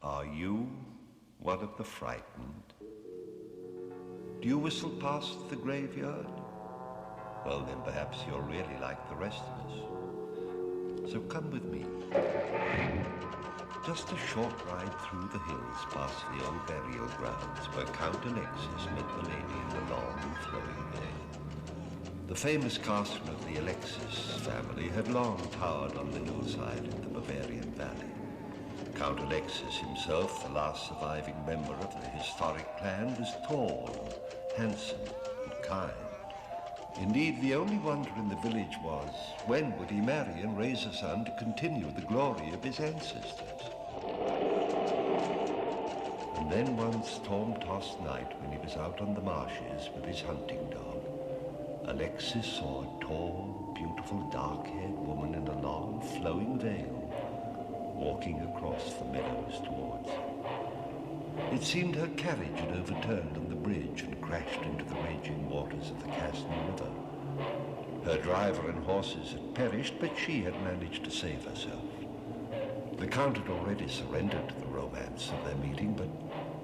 Are you one of the frightened? Do you whistle past the graveyard? Well, then perhaps you're really like the rest of us. So come with me. Just a short ride through the hills past the old burial grounds where Count Alexis met the lady in the long flowing veil. The famous castle of the Alexis family had long towered on the hillside in the Bavarian valley. Count Alexis himself, the last surviving member of the historic clan, was tall, handsome, and kind. Indeed, the only wonder in the village was, when would he marry and raise a son to continue the glory of his ancestors? And then one storm-tossed night when he was out on the marshes with his hunting dog, Alexis saw a tall, beautiful, dark-haired woman in a long, flowing veil walking across the meadows towards him. It seemed her carriage had overturned on the bridge and crashed into the raging waters of the Caston River. Her driver and horses had perished, but she had managed to save herself. The Count had already surrendered to the romance of their meeting, but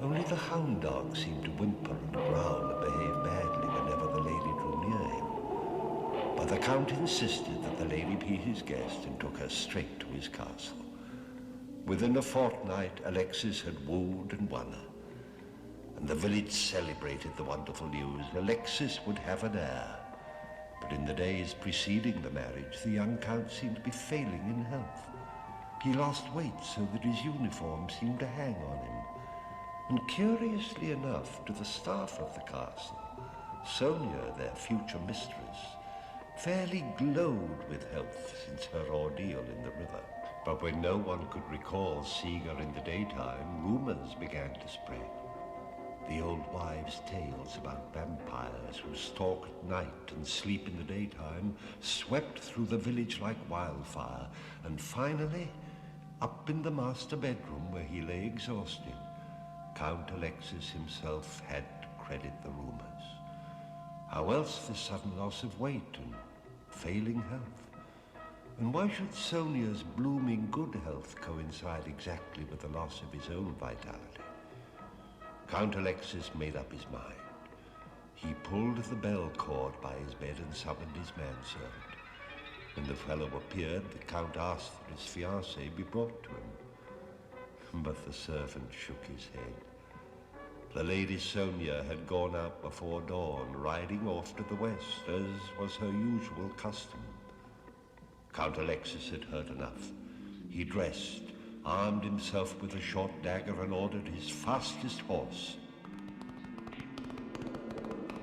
only the hound dog seemed to whimper and growl and behave badly whenever the lady drew near him. But the Count insisted that the lady be his guest and took her straight to his castle. Within a fortnight, Alexis had wooed and won her, and the village celebrated the wonderful news. Alexis would have an heir, but in the days preceding the marriage, the young Count seemed to be failing in health. He lost weight so that his uniform seemed to hang on him, and curiously enough, to the staff of the castle, Sonia, their future mistress, fairly glowed with health since her ordeal in the river. But when no one could recall seeing her in the daytime, rumors began to spread. The old wives' tales about vampires who stalk at night and sleep in the daytime swept through the village like wildfire, and finally, up in the master bedroom where he lay exhausted, Count Alexis himself had to credit the rumors. How else the sudden loss of weight and failing health? And why should Sonia's blooming good health coincide exactly with the loss of his own vitality? Count Alexis made up his mind. He pulled the bell cord by his bed and summoned his manservant. When the fellow appeared, the Count asked that his fiancée be brought to him. But the servant shook his head. The Lady Sonia had gone out before dawn, riding off to the west, as was her usual custom. Count Alexis had heard enough. He dressed, armed himself with a short dagger, and ordered his fastest horse.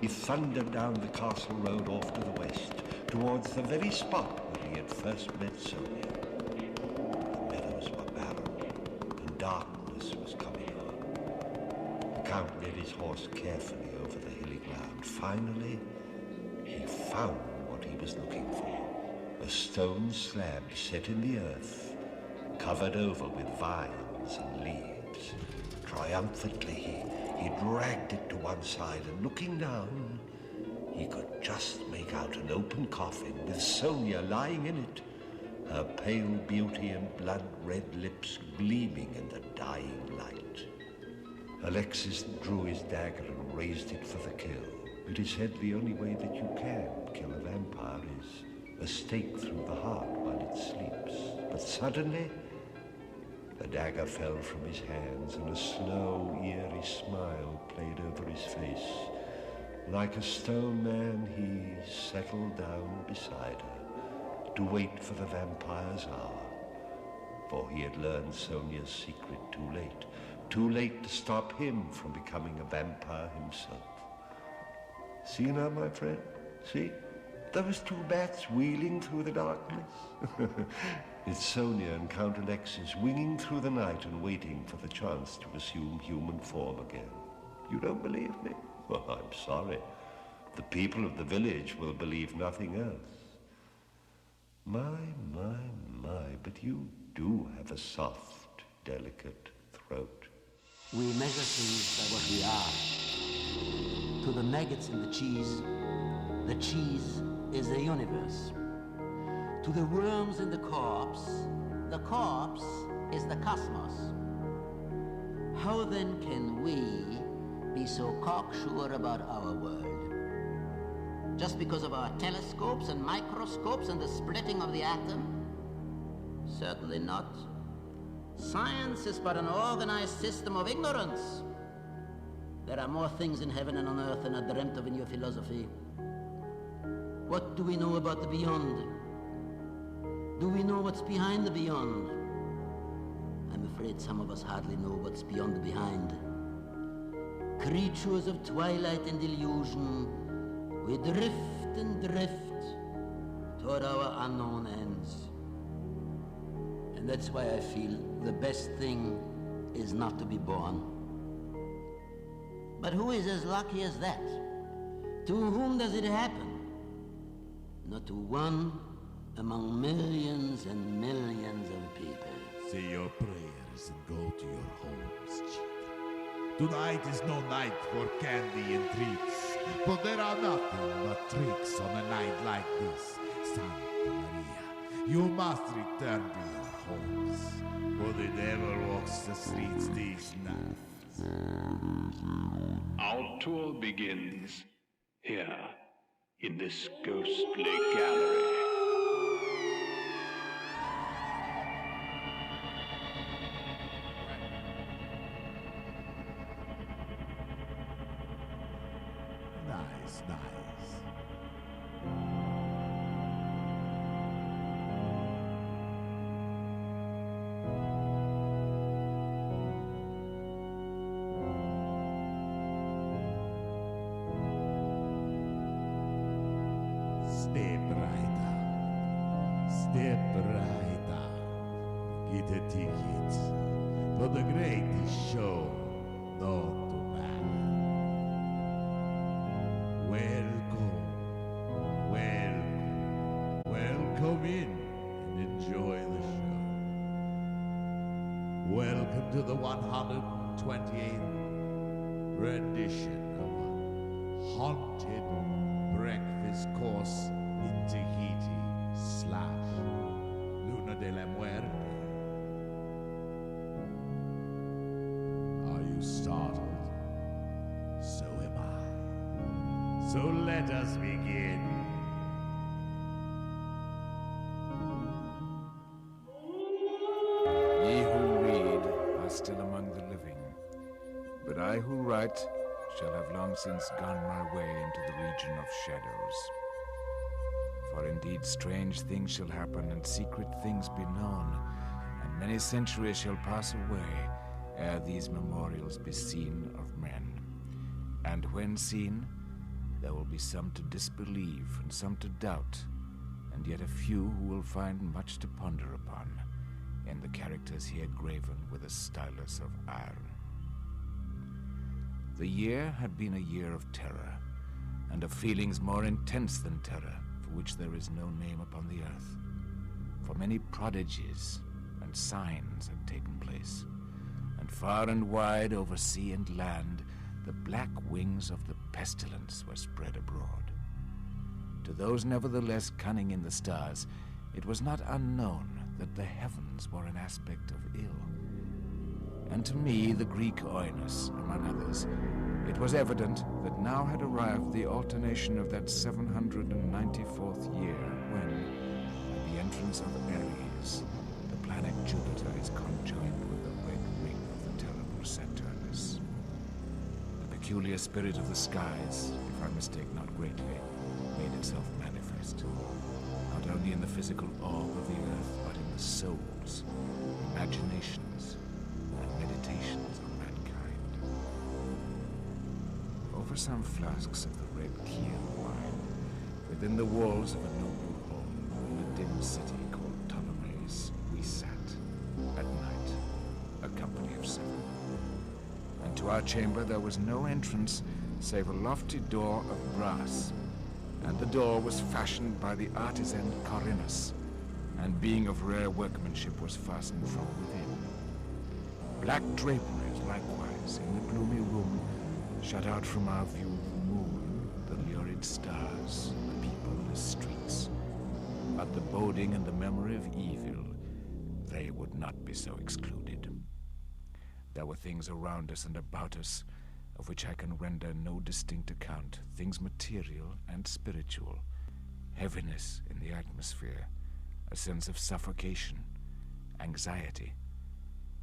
He thundered down the castle road off to the west, towards the very spot where he had first met Sonia. The meadows were barren, and darkness was coming on. The Count led his horse carefully over the hilly ground. Finally, he found what he was looking for. A stone slab set in the earth, covered over with vines and leaves. Triumphantly, he dragged it to one side, and looking down, he could just make out an open coffin with Sonia lying in it, her pale beauty and blood-red lips gleaming in the dying light. Alexis drew his dagger and raised it for the kill. It is said the only way that you can kill a vampire is a stake through the heart while it sleeps. But suddenly, the dagger fell from his hands, and a slow, eerie smile played over his face. Like a stone man, he settled down beside her to wait for the vampire's hour. For he had learned Sonia's secret too late to stop him from becoming a vampire himself. See now, my friend, see? Those two bats wheeling through the darkness. It's Sonia and Count Alexis winging through the night and waiting for the chance to assume human form again. You don't believe me? Well, I'm sorry. The people of the village will believe nothing else. My, but you do have a soft, delicate throat. We measure things by what we are. To the maggots in the cheese is the universe. To the worms in the corpse is the cosmos. How then can we be so cocksure about our world? Just because of our telescopes and microscopes and the splitting of the atom? Certainly not. Science is but an organized system of ignorance. There are more things in heaven and on earth than are dreamt of in your philosophy. What do we know about the beyond? Do we know what's behind the beyond? I'm afraid some of us hardly know what's beyond the behind. Creatures of twilight and illusion, we drift and drift toward our unknown ends. And that's why I feel the best thing is not to be born. But who is as lucky as that? To whom does it happen? Not to one among millions and millions of people. Say your prayers and go to your homes, children. Tonight is no night for candy and treats, for there are nothing but tricks on a night like this. Santa Maria, you must return to your homes, for the devil walks the streets these nights. Our tour begins here in this ghostly gallery. Nice, nice. Step right up. Get a ticket for the greatest show known to man. Welcome in and enjoy the show. Welcome to the 128th rendition of Haunted Breakfast Course in Tahiti / Luna de la Muerte. Are you startled? So am I. So let us begin. Ye who read are still among the living, but I who write shall have long since gone my way into the region of shadows. For indeed strange things shall happen, and secret things be known, and many centuries shall pass away ere these memorials be seen of men. And when seen, there will be some to disbelieve and some to doubt, and yet a few who will find much to ponder upon in the characters here graven with a stylus of iron. The year had been a year of terror, and of feelings more intense than terror, for which there is no name upon the earth. For many prodigies and signs had taken place, and far and wide over sea and land the black wings of the pestilence were spread abroad. To those nevertheless cunning in the stars, it was not unknown that the heavens were an aspect of ill. And to me, the Greek Oinus, among others, it was evident that now had arrived the alternation of that 794th year when, at the entrance of Aries, the planet Jupiter is conjoined with the red ring of the terrible Saturnus. The peculiar spirit of the skies, if I mistake not greatly, made itself manifest, not only in the physical orb of the earth, but in the souls, imaginations, and meditations of mankind. Over some flasks of the red Chian wine, within the walls of a noble home in a dim city called Ptolemais, we sat, at night, a company of 7. And to our chamber there was no entrance save a lofty door of brass, and the door was fashioned by the artisan Corinus, and being of rare workmanship was fastened from within. Black draperies likewise in the gloomy room shut out from our view the moon, the lurid stars, the people in the streets. But the boding and the memory of evil, they would not be so excluded. There were things around us and about us of which I can render no distinct account, things material and spiritual, heaviness in the atmosphere, a sense of suffocation, anxiety,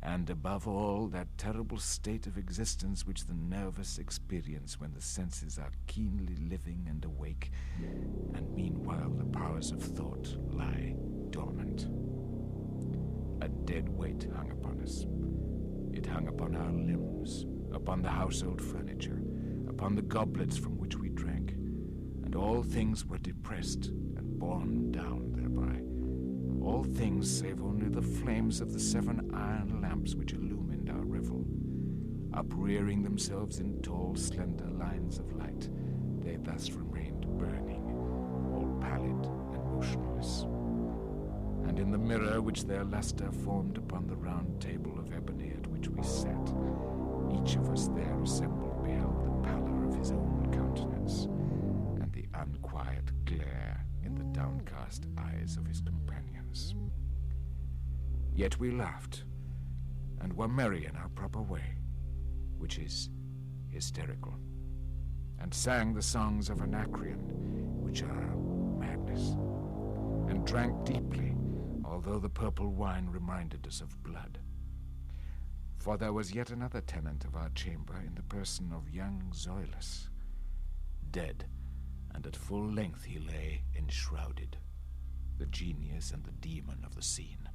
and above all, that terrible state of existence which the nervous experience when the senses are keenly living and awake, and meanwhile the powers of thought lie dormant. A dead weight hung upon us. It hung upon our limbs, upon the household furniture, upon the goblets from which we drank, and all things were depressed and borne down thereby. All things save only the flames of the 7 iron lamps which illumined our revel. Uprearing themselves in tall, slender lines of light, they thus remained burning, all pallid and motionless. And in the mirror which their luster formed upon the round table of ebony at which we sat, each of us there assembled beheld the pallor of his own countenance, and the unquiet glare in the downcast eyes of his companions. Yet we laughed, and were merry in our proper way, which is hysterical, and sang the songs of Anacreon, which are madness, and drank deeply, although the purple wine reminded us of blood. For there was yet another tenant of our chamber in the person of young Zoilus. Dead, and at full length he lay enshrouded, the genius and the demon of the scene.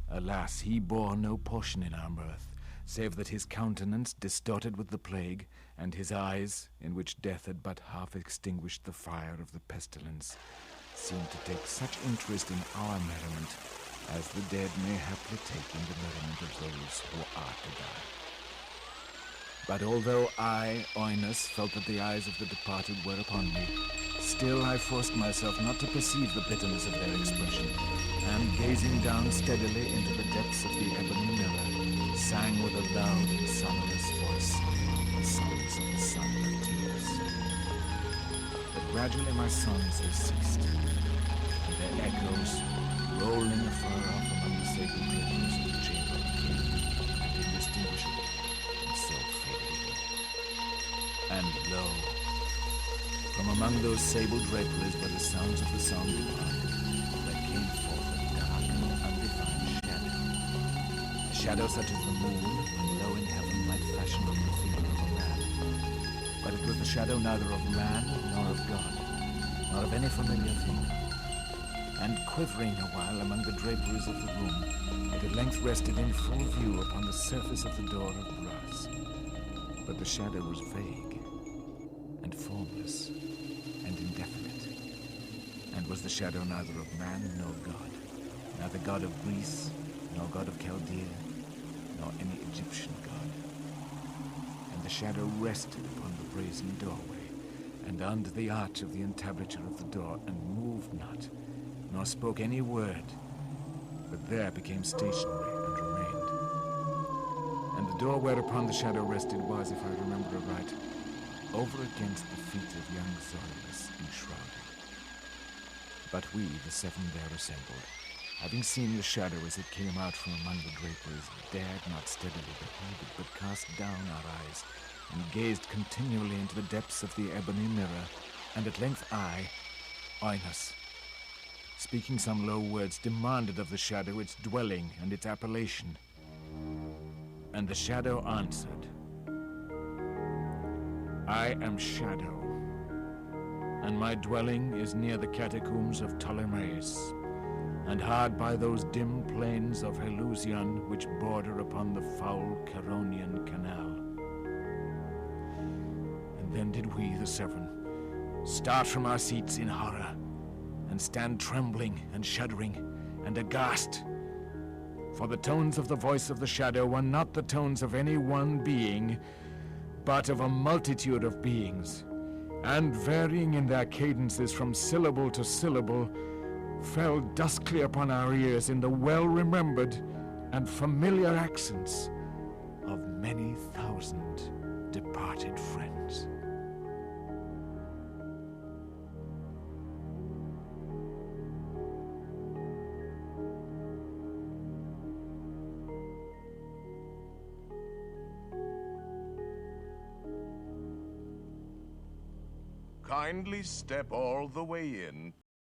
Alas, he bore no portion in our mirth, save that his countenance, distorted with the plague, and his eyes, in which death had but half extinguished the fire of the pestilence, seemed to take such interest in our merriment as the dead may haply take in the merriment of those who are to die. But although I, Oinus, felt that the eyes of the departed were upon me, still I forced myself not to perceive the bitterness of their expression, and gazing down steadily into the depths of the ebony mirror, sang with a loud and sonorous voice the songs of the Son of Tears. But gradually my songs they ceased, and their echoes, rolling afar off among the sacred draperies of the chamber, became weak and indistinguishable, and so faded away. And lo, from among those sable draperies where the sounds of the song departed, there came forth a dark and undefined shadow. A shadow such as the moon, when low in heaven, might fashion from the figure of a man. But it was the shadow neither of man nor of God, nor of any familiar thing. And quivering a while among the draperies of the room, it at length rested in full view upon the surface of the door of brass. But the shadow was vague, and formless, and indefinite, and was the shadow neither of man nor God, neither God of Greece, nor God of Chaldea, nor any Egyptian god. And the shadow rested upon the brazen doorway, and under the arch of the entablature of the door, and moved not, nor spoke any word, but there became stationary and remained. And the door whereupon the shadow rested was, if I remember aright, over against the feet of young Zoilus enshrouded. But we, the 7 there assembled, having seen the shadow as it came out from among the draperies, dared not steadily behold it, but cast down our eyes, and gazed continually into the depths of the ebony mirror, and at length I, Oinus, speaking some low words, demanded of the shadow its dwelling and its appellation. And the shadow answered, I am Shadow, and my dwelling is near the catacombs of Ptolemais, and hard by those dim plains of Helusion which border upon the foul Charonian Canal. And then did we, the 7, start from our seats in horror, and stand trembling and shuddering and aghast. For the tones of the voice of the shadow were not the tones of any one being, but of a multitude of beings, and varying in their cadences from syllable to syllable, fell duskly upon our ears in the well-remembered and familiar accents of many thousand departed friends. kindly step all the way in